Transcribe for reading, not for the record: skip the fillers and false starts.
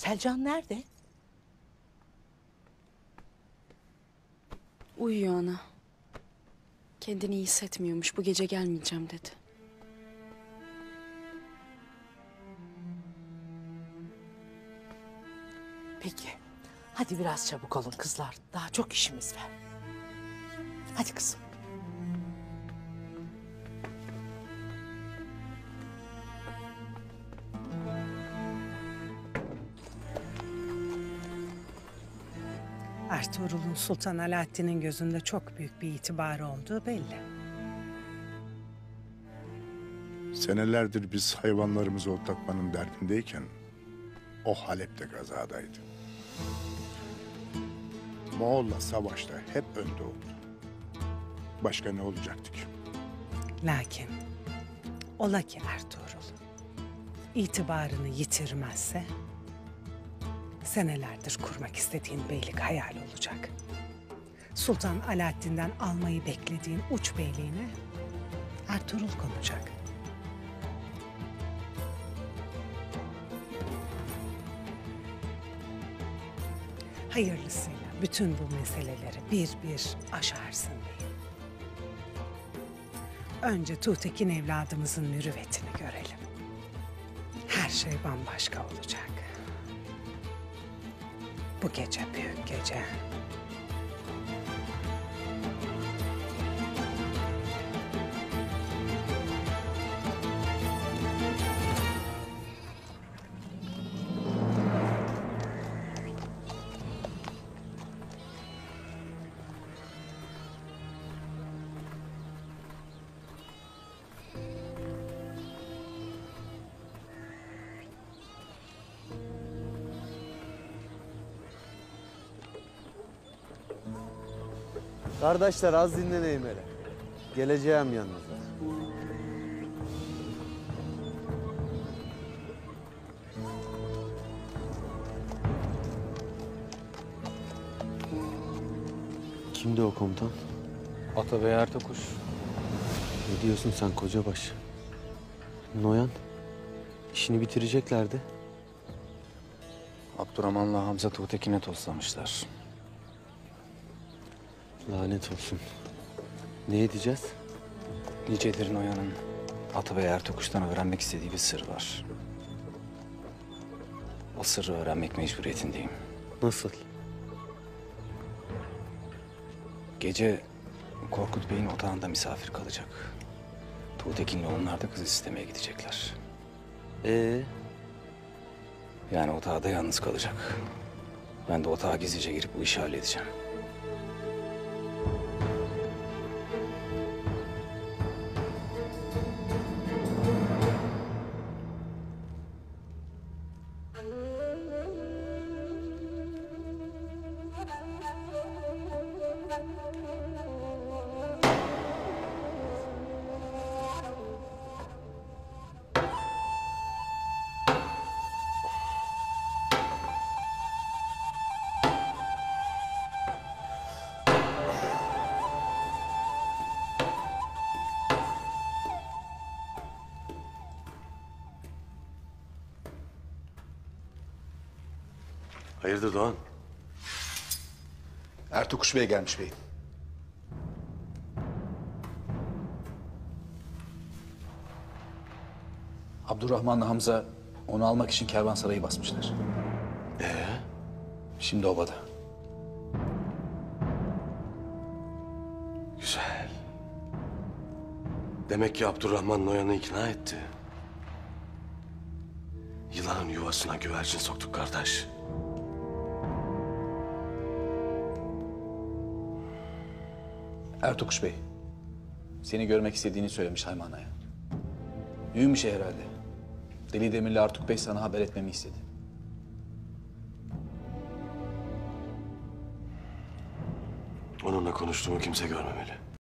Selcan nerede? Uyuyor ana. Kendini iyi hissetmiyormuş. Bu gece gelmeyeceğim dedi. Peki. Hadi biraz çabuk olun kızlar. Daha çok işimiz var. Hadi kızım. Ertuğrul'un Sultan Alaaddin'in gözünde çok büyük bir itibarı olduğu belli. Senelerdir biz hayvanlarımızı otlatmanın derdindeyken o Halep'te gazadaydı. Moğol'la savaşta hep önde oldu. Başka ne olacaktı ki? Lakin ola ki Ertuğrul itibarını yitirmezse senelerdir kurmak istediğin beylik hayal olacak. Sultan Alaaddin'den almayı beklediğin uç beyliğine Ertuğrul konacak. Hayırlısıyla bütün bu meseleleri bir bir aşarsın diye. Önce Tuğtekin evladımızın mürüvvetini görelim. Her şey bambaşka olacak. Bu gece büyük gece. Kardeşler az dinleneyim hele. Geleceğim yanınıza. Kimdi o komutan? Atabey Ertuğkuş. Ne diyorsun sen kocabaş? Noyan, işini bitireceklerdi. Abdurrahman'la Hamza Tuğtekin'e toslamışlar. Lanet olsun. Ne edeceğiz? Nicedir Noyan'ın Atabey Ertuğkuş'tan öğrenmek istediği bir sır var. O sırrı öğrenmek mecburiyetindeyim. Nasıl? Gece Korkut Bey'in otağında misafir kalacak. Tuğtekin'le onlar da kız istemeye gidecekler. Yani otağda yalnız kalacak. Ben de otağa gizlice girip bu işi halledeceğim. Hayırdır Doğan? Ertuğkuş Bey gelmiş beyim. Abdurrahman'la Hamza onu almak için kervansarayı basmışlar. Şimdi obada. Güzel. Demek ki Abdurrahman Noyan'ı ikna etti. Yılanın yuvasına güvercin soktuk kardeş. Ertuğkuş Bey, seni görmek istediğini söylemiş Hayman Ağa'ya. Mühim bir şey herhalde. Deli Demir'le Artuk Bey sana haber etmemi istedi. Onunla konuştuğumu kimse görmemeli.